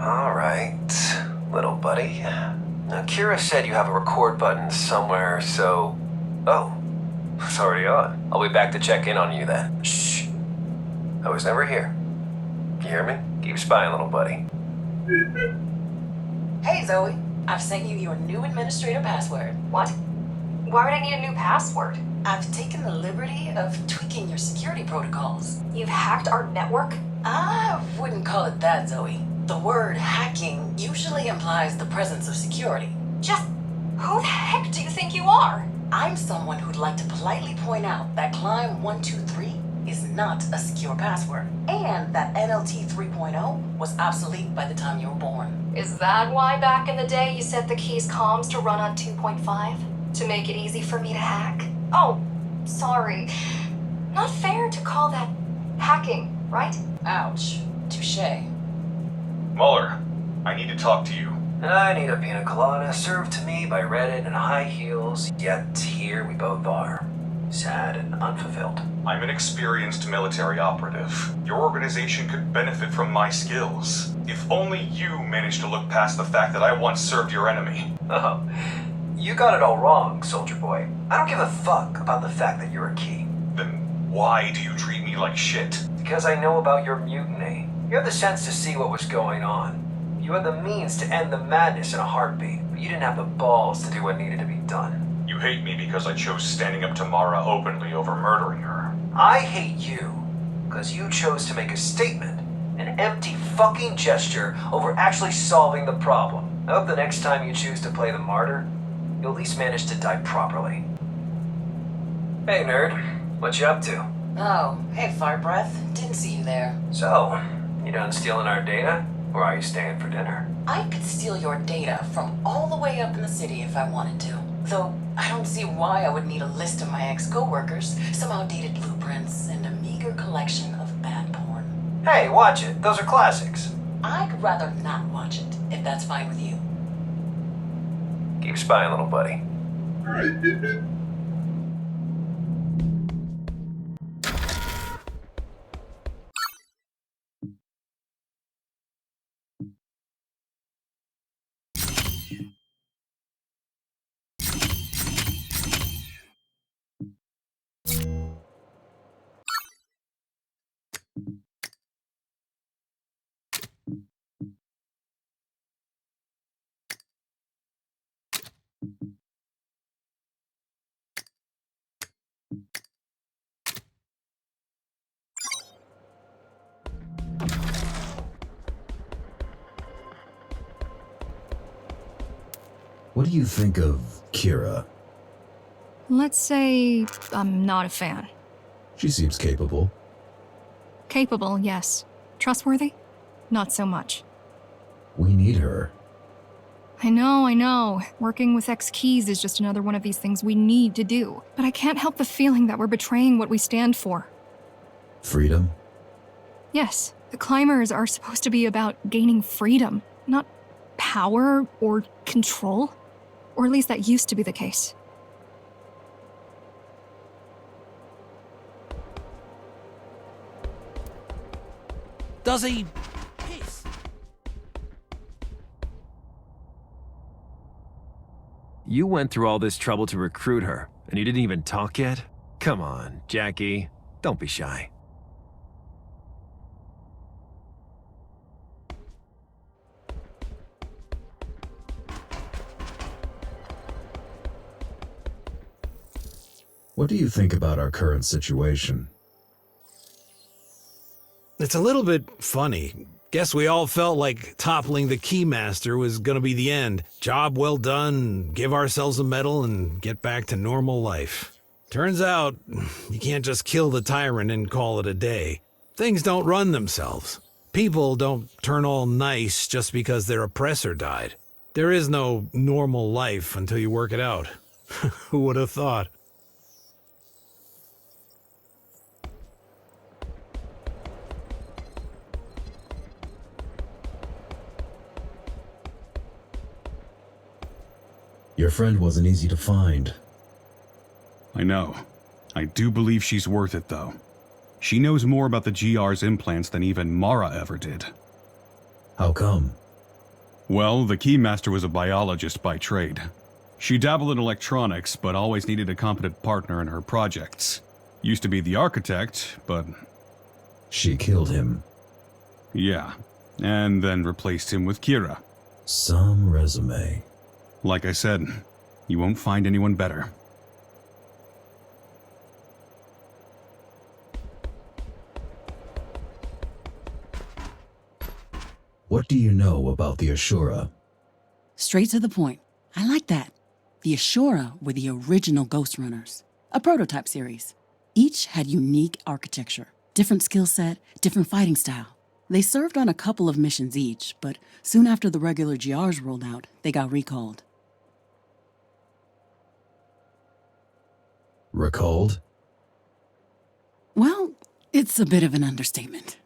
Alright, little buddy. Now, Kira said you have a record button somewhere, so... Oh, it's already on. I'll be back to check in on you then. Shh. I was never here. You hear me? Keep spying, little buddy. Hey, Zoe. I've sent you your new administrator password. What? Why would I need a new password? I've taken the liberty of tweaking your security protocols. You've hacked our network? I wouldn't call it that, Zoe. The word hacking usually implies the presence of security. Just who the heck do you think you are? I'm someone who'd like to politely point out that Climb 123 is not a secure password, and that NLT 3.0 was obsolete by the time you were born. Is that why back in the day you set the key's comms to run on 2.5? To make it easy for me to hack? Oh, sorry. Not fair to call that hacking, right? Ouch. Touche. Muller, I need to talk to you. I need a pina colada served to me by Reddit in high heels, yet here we both are. Sad and unfulfilled. I'm an experienced military operative. Your organization could benefit from my skills. If only you managed to look past the fact that I once served your enemy. Oh, you got it all wrong, soldier boy. I don't give a fuck about the fact that you're a key. Then why do you treat me like shit? Because I know about your mutiny. You had the sense to see what was going on. You had the means to end the madness in a heartbeat, but you didn't have the balls to do what needed to be done. You hate me because I chose standing up to Mara openly over murdering her. I hate you because you chose to make a statement, an empty fucking gesture over actually solving the problem. I hope the next time you choose to play the martyr, you'll at least manage to die properly. Hey nerd, what you up to? Oh, hey, Fire Breath. Didn't see you there. So, you done stealing our data? Or are you staying for dinner? I could steal your data from all the way up in the city if I wanted to. Though, I don't see why I would need a list of my ex-coworkers, some outdated blueprints, and a meager collection of bad porn. Hey, watch it. Those are classics. I'd rather not watch it, if that's fine with you. Keep spying, little buddy. What do you think of Kira? Let's say I'm not a fan. She seems capable. Capable, yes. Trustworthy? Not so much. We need her. I know. Working with ex-keys is just another one of these things we need to do. But I can't help the feeling that we're betraying what we stand for. Freedom? Yes, the climbers are supposed to be about gaining freedom, not power or control. Or at least that used to be the case. Does he piss? You went through all this trouble to recruit her, and you didn't even talk yet? Come on, Jackie. Don't be shy. What do you think about our current situation? It's a little bit funny. Guess we all felt like toppling the Keymaster was gonna be the end. Job well done, give ourselves a medal, and get back to normal life. Turns out, you can't just kill the tyrant and call it a day. Things don't run themselves. People don't turn all nice just because their oppressor died. There is no normal life until you work it out. Who would have thought? Your friend wasn't easy to find. I know. I do believe she's worth it, though. She knows more about the GR's implants than even Mara ever did. How come? Well, the Keymaster was a biologist by trade. She dabbled in electronics, but always needed a competent partner in her projects. Used to be the architect, but... She killed him. yeah. And then replaced him with Kira. Some resume. Like I said, you won't find anyone better. What do you know about the Ashura? Straight to the point. I like that. The Ashura were the original Ghostrunners, a prototype series. Each had unique architecture, different skill set, different fighting style. They served on a couple of missions each, but soon after the regular GRs rolled out, they got recalled. Recalled? Well, it's a bit of an understatement.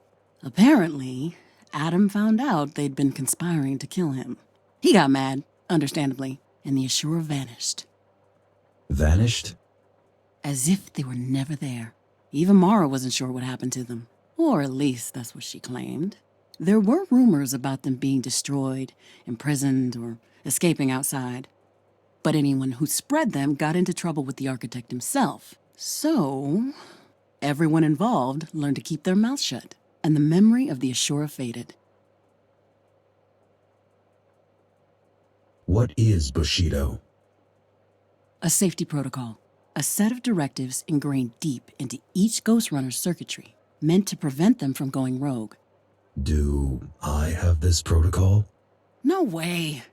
Apparently, Adam found out they'd been conspiring to kill him. He got mad, understandably, and the Ashura vanished. Vanished? As if they were never there. Even Mara wasn't sure what happened to them. Or at least that's what she claimed. There were rumors about them being destroyed, imprisoned, or escaping outside. But anyone who spread them got into trouble with the architect himself. So, everyone involved learned to keep their mouths shut, and the memory of the Ashura faded. What is Bushido? A safety protocol. A set of directives ingrained deep into each Ghostrunner's circuitry, meant to prevent them from going rogue. Do I have this protocol? No way!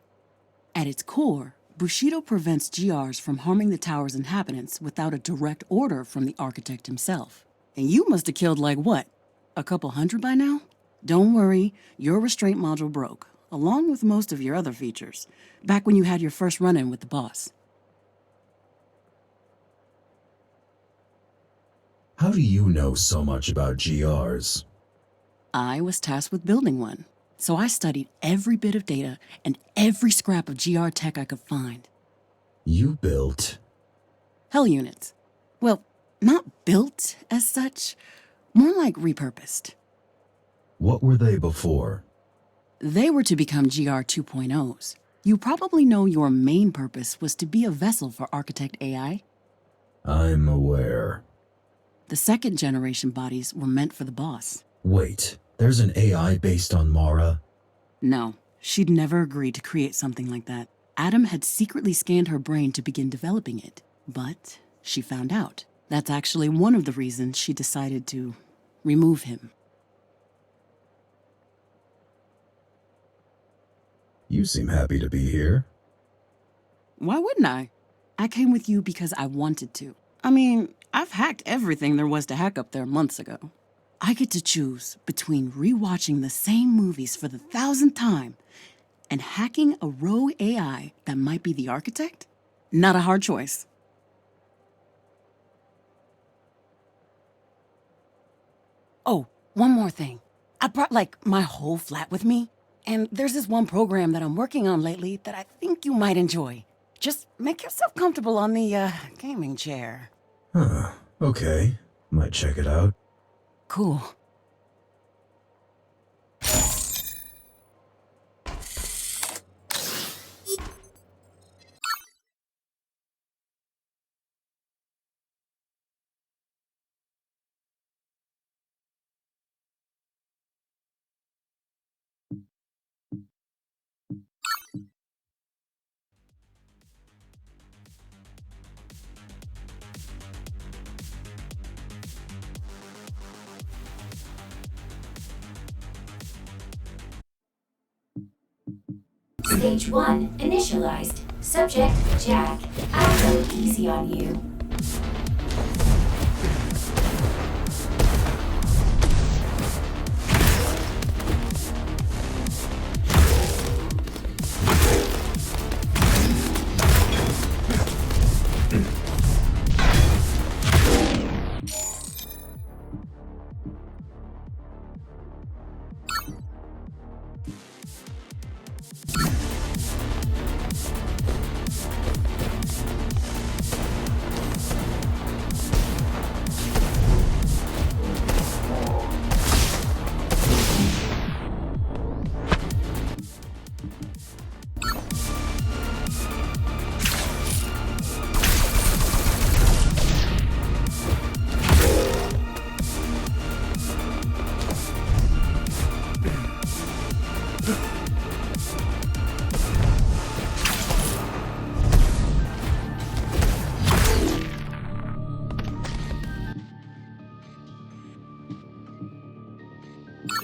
At its core, Bushido prevents GRs from harming the tower's inhabitants without a direct order from the architect himself. And you must have killed like what? A couple hundred by now? Don't worry, your restraint module broke, along with most of your other features, back when you had your first run-in with the boss. How do you know so much about GRs? I was tasked with building one, so I studied every bit of data and every scrap of GR tech I could find. You built... Hell units. Well, not built as such, more like repurposed. What were they before? They were to become GR 2.0s. You probably know your main purpose was to be a vessel for Architect AI. I'm aware. The second generation bodies were meant for the boss. Wait, there's an AI based on Mara? No, she'd never agreed to create something like that. Adam had secretly scanned her brain to begin developing it, but she found out. That's actually one of the reasons she decided to remove him. You seem happy to be here. Why wouldn't I? I came with you because I wanted to. I mean, I've hacked everything there was to hack up there months ago. I get to choose between rewatching the same movies for the 1,000th time and hacking a rogue AI that might be the architect? Not a hard choice. Oh, one more thing. I brought, my whole flat with me, and there's this one program that I'm working on lately that I think you might enjoy. Just make yourself comfortable on the, gaming chair. Huh, okay. Might check it out. Cool. Stage 1 initialized. Subject, Jack. I'll go easy on you.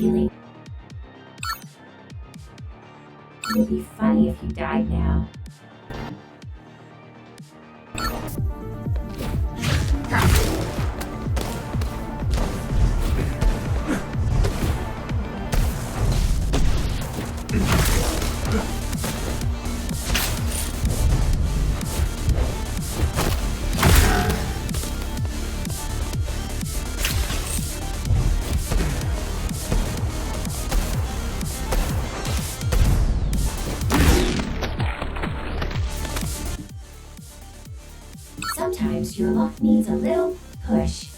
feeling. It would be funny if you died now. Sometimes your luck needs a little push.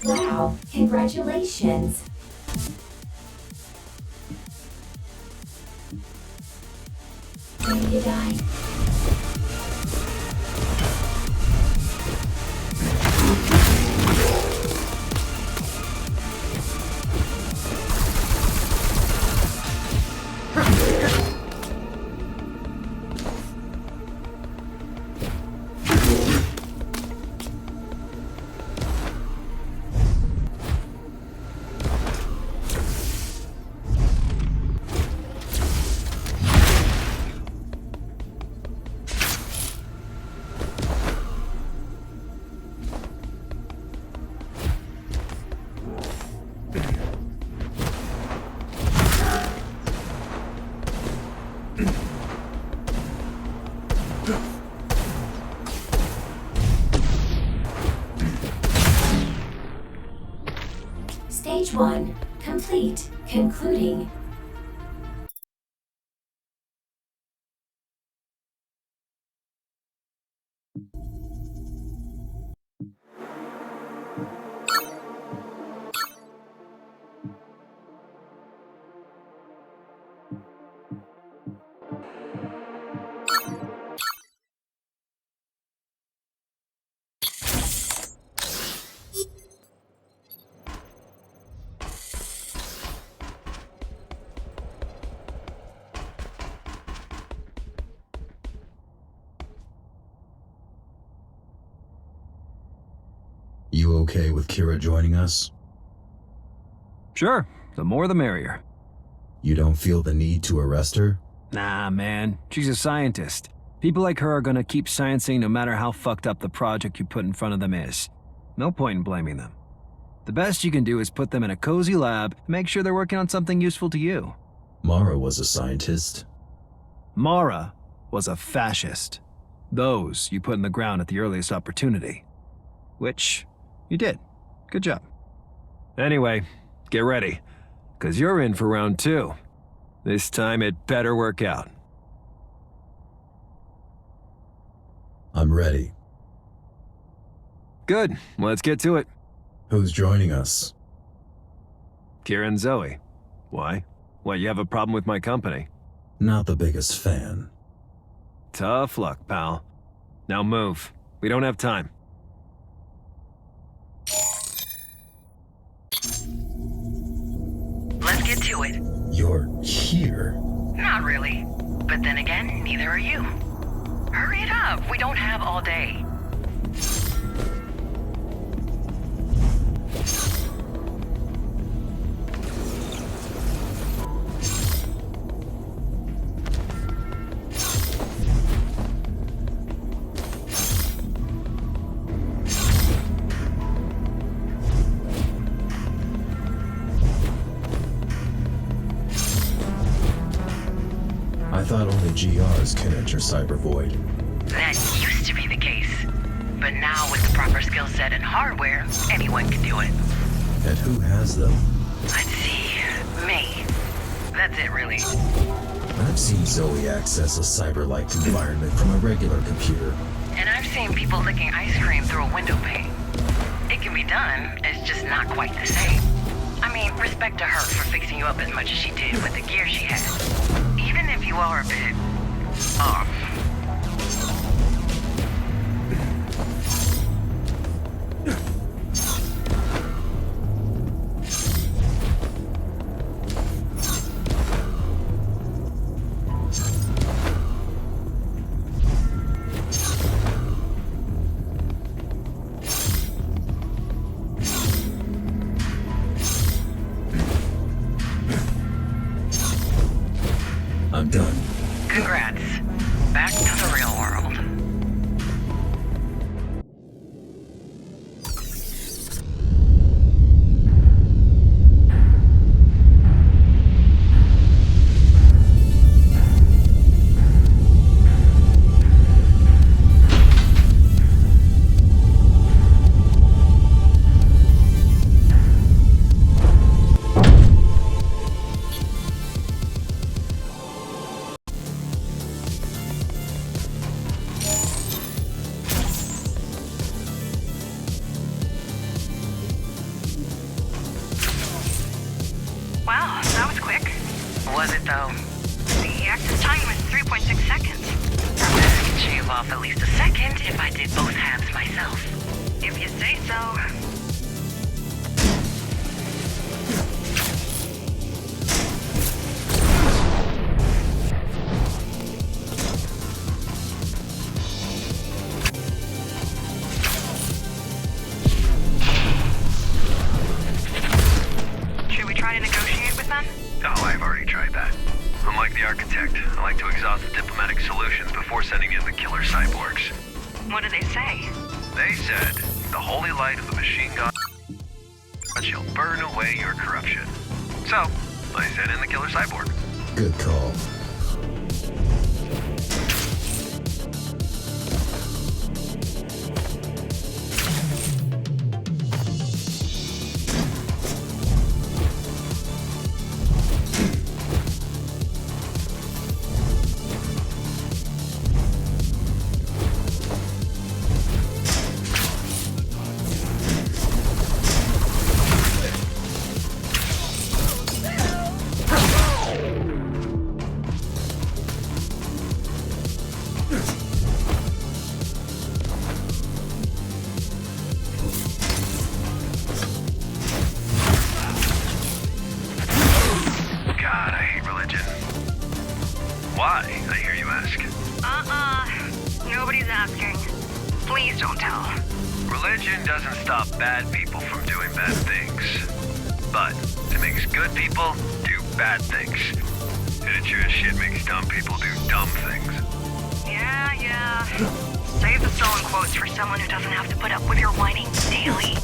Wow, congratulations. Ready to die? Stage 1, complete, concluding. You okay with Kira joining us? Sure, the more the merrier. You don't feel the need to arrest her? Nah, man, she's a scientist. People like her are gonna keep sciencing no matter how fucked up the project you put in front of them is. No point in blaming them. The best you can do is put them in a cozy lab and make sure they're working on something useful to you. Mara was a scientist. Mara was a fascist. Those you put in the ground at the earliest opportunity. Which you did. Good job. Anyway, get ready, 'cause you're in for round 2. This time it better work out. I'm ready. Good, let's get to it. Who's joining us? Kira and Zoe. Why? What, you have a problem with my company? Not the biggest fan. Tough luck, pal. Now move. We don't have time. Let's get to it. You're here? Not really. But then again, neither are you. Hurry it up. We don't have all day. I thought only GRs can enter Cyber Void. That used to be the case. But now with the proper skill set and hardware, anyone can do it. And who has them? Let's see. Me. That's it, really. I've seen Zoe access a cyber-like environment from a regular computer. And I've seen people licking ice cream through a window pane. It can be done, it's just not quite the same. I mean, respect to her for fixing you up as much as she did with the gear she had. Even if you are a bit off. I'm done. Congrats. Back to the real world. Wow, that was quick. Was it though? The active time was 3.6 seconds. I could shave off at least a second if I did both halves myself. If you say so. Should we try to negotiate with them? Oh, I've already tried that. Unlike the architect, I like to exhaust the diplomatic solutions before sending in the killer cyborgs. What do they say? They said, the holy light of the machine god shall burn away your corruption. So, I sent in the killer cyborg. Good call. Why, I hear you ask? Nobody's asking. Please don't tell. Religion doesn't stop bad people from doing bad things. But it makes good people do bad things. And it sure as shit makes dumb people do dumb things. Yeah. Save the stolen quotes for someone who doesn't have to put up with your whining daily.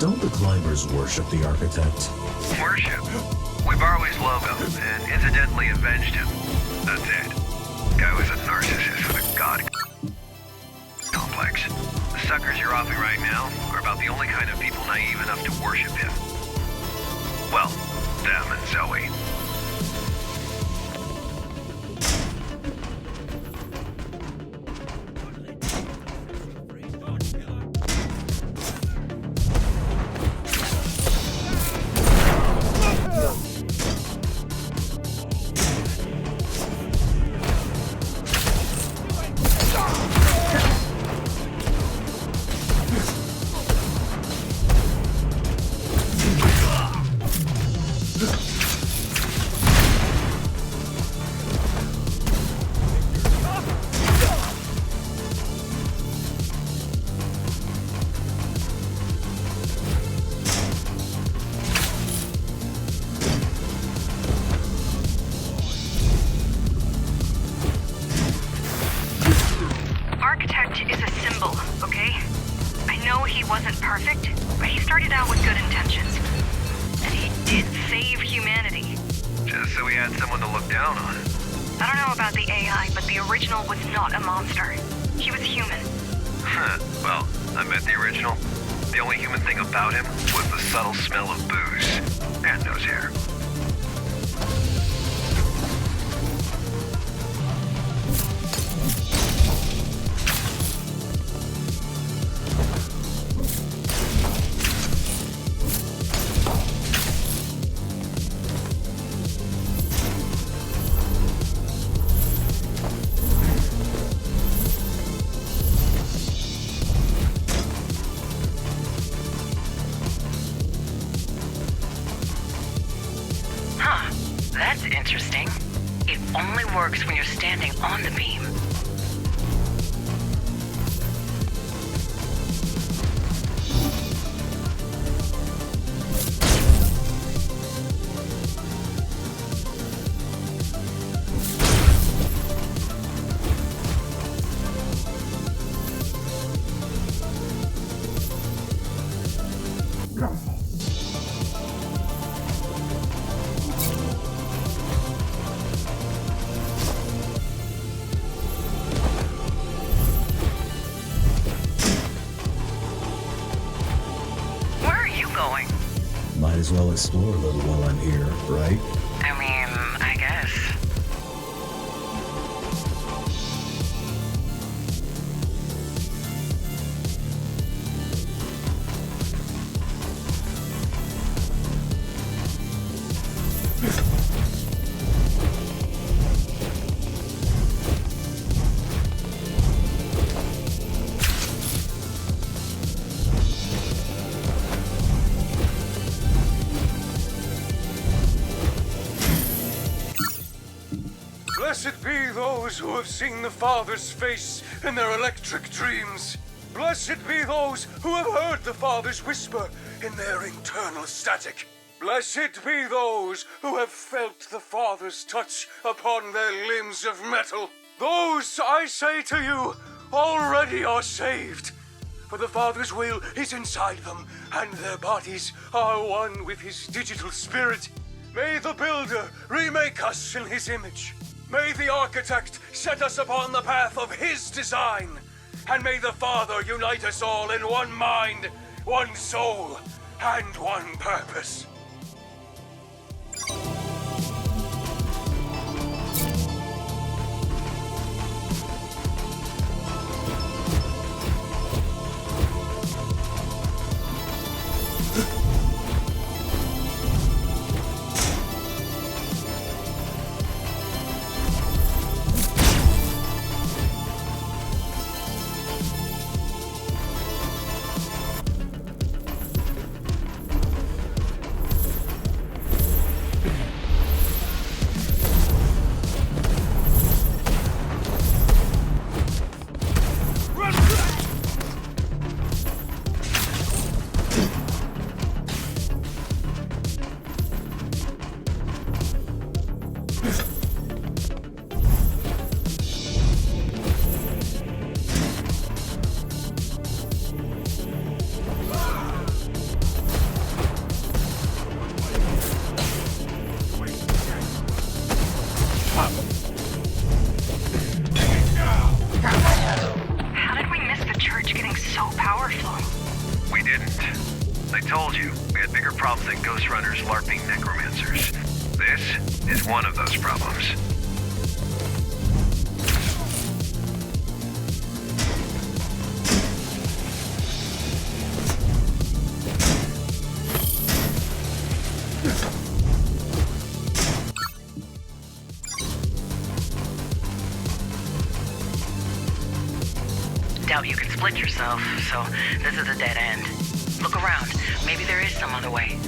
Don't the climbers worship the architect? Worship? We borrow his logo and incidentally avenged him. That's it. Guy was a narcissist with a god complex. The suckers you're offing right now are about the only kind of people naive enough to worship him. Well, them and Zoe. architect is a symbol, okay? I know he wasn't perfect, but he started out with good intentions. And he did save humanity. Just so he had someone to look down on. I don't know about the AI, but the original was not a monster. He was human. Well, I met the original. The only human thing about him was the subtle smell of booze and nose hair. That's interesting. It only works when you're standing on the beam. Might as well explore a little while I'm here, right? I mean, I guess. Blessed be those who have seen the Father's face in their electric dreams. Blessed be those who have heard the Father's whisper in their internal static. Blessed be those who have felt the Father's touch upon their limbs of metal. Those, I say to you, already are saved. For the Father's will is inside them, and their bodies are one with his digital spirit. May the Builder remake us in his image. May the Architect set us upon the path of his design. And may the Father unite us all in one mind, one soul, and one purpose. How did we miss the church getting so powerful? We didn't. I told you, we had bigger problems than Ghostrunner's LARPing necromancers. This is one of those problems. Doubt you can split yourself, so this is a dead end. Look around. Maybe there is some other way.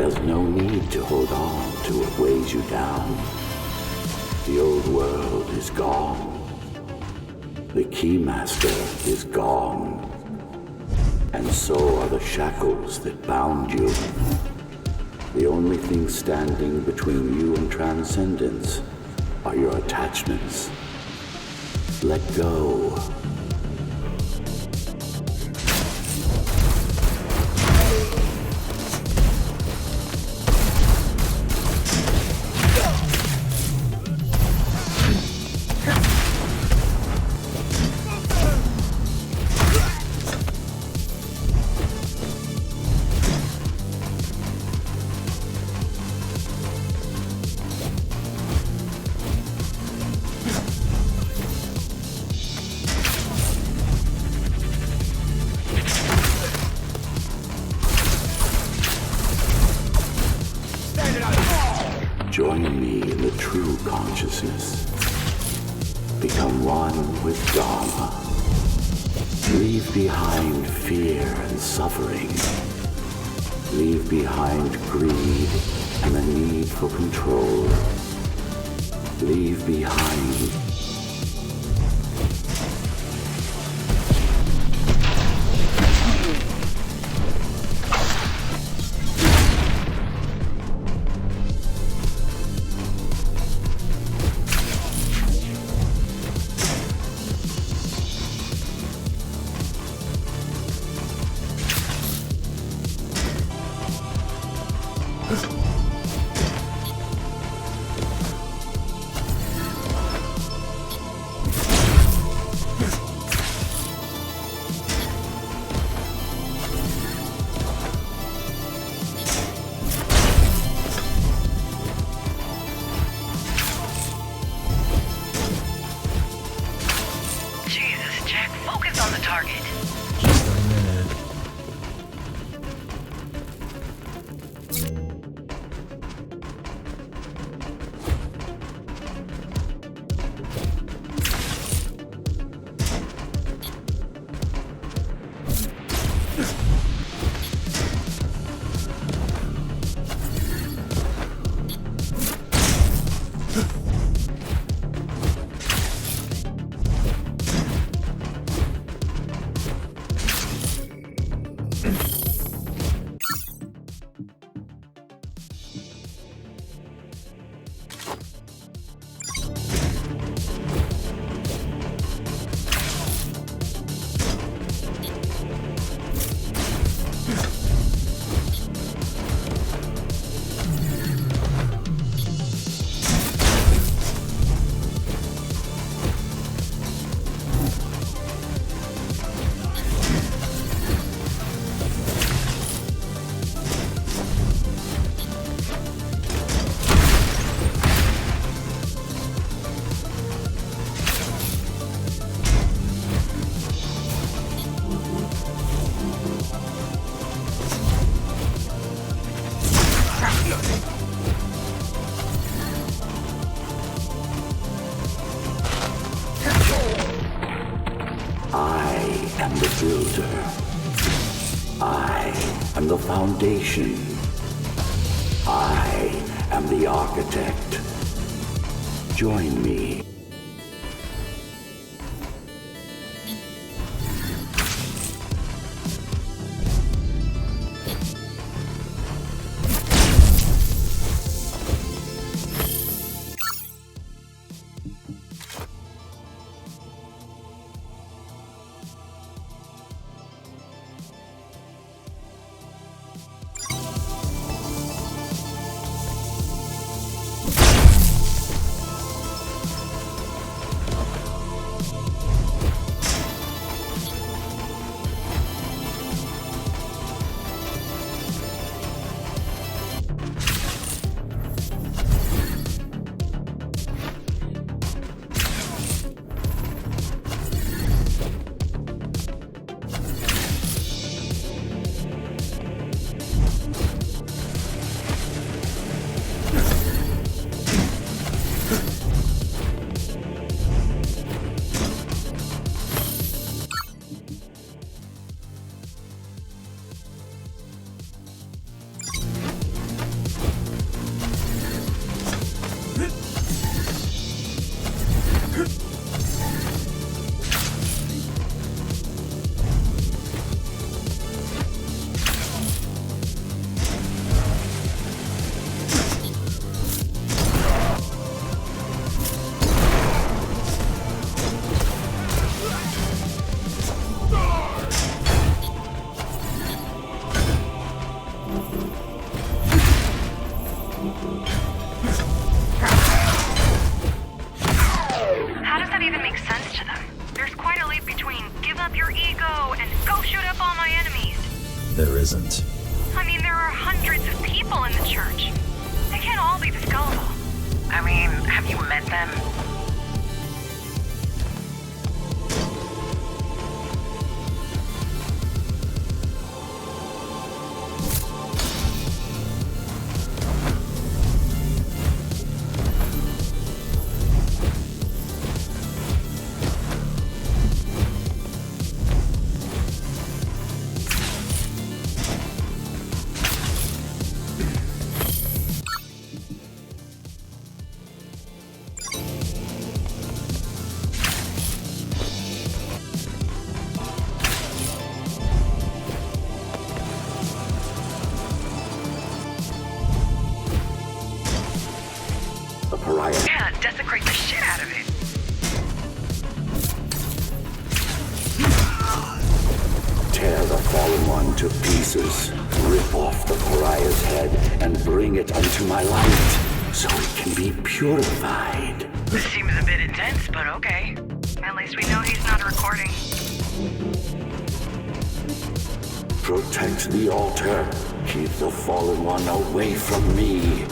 There's no need to hold on to what weighs you down. The old world is gone. The Keymaster is gone. And so are the shackles that bound you. The only thing standing between you and transcendence are your attachments. Let go. Join me in the true consciousness. Become one with Dharma. Leave behind fear and suffering. Leave behind greed and the need for control. Leave behind Jesus, Jack, focus on the target. Just a minute. I am the builder. I am the foundation. I am the architect. Join me. I mean, there are hundreds of people in the church. They can't all be this gullible. I mean, have you met them? Yeah, desecrate the shit out of it. Tear the fallen one to pieces. Rip off the pariah's head and bring it unto my light, so it can be purified. This seems a bit intense, but okay. At least we know he's not recording. Protect the altar. Keep the fallen one away from me.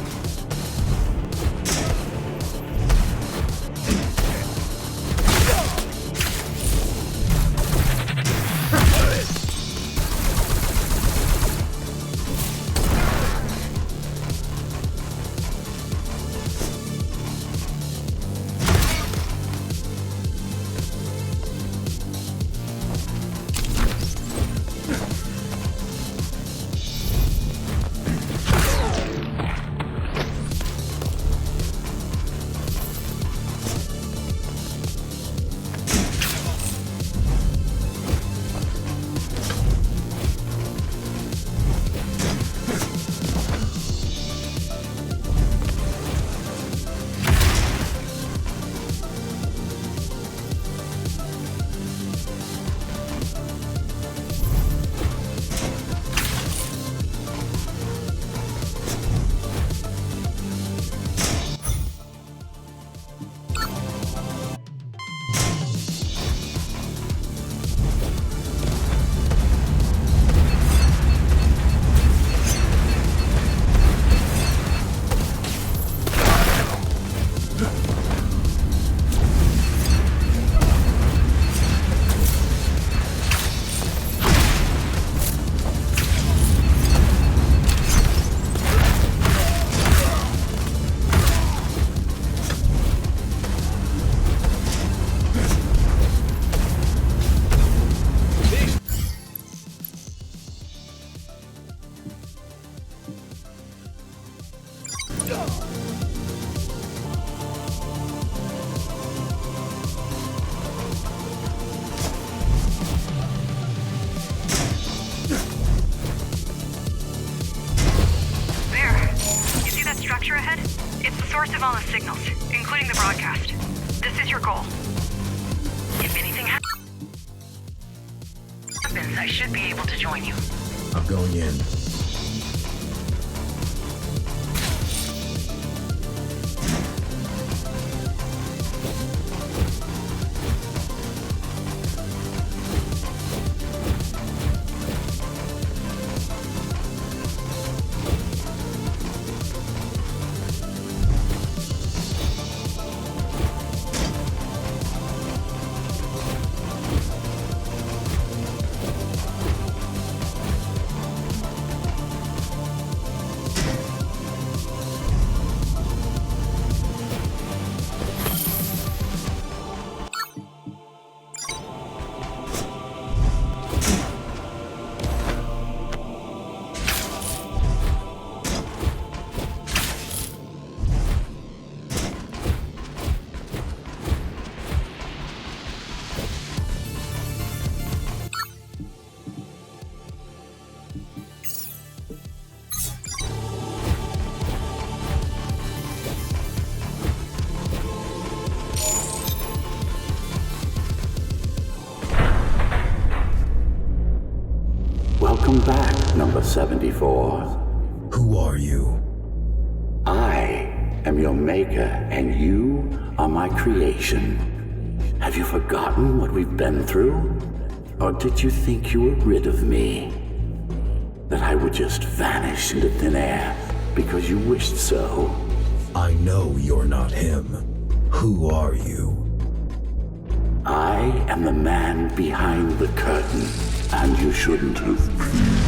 structure ahead? It's the source of all the signals, including the broadcast. This is your goal. If anything happens, I should be able to join you. I'm going in. Welcome back, number 74. Who are you? I am your maker, and you are my creation. Have you forgotten what we've been through? Or did you think you were rid of me? that I would just vanish into thin air because you wished so. I know you're not him. Who are you? I am the man behind the curtain, and you shouldn't have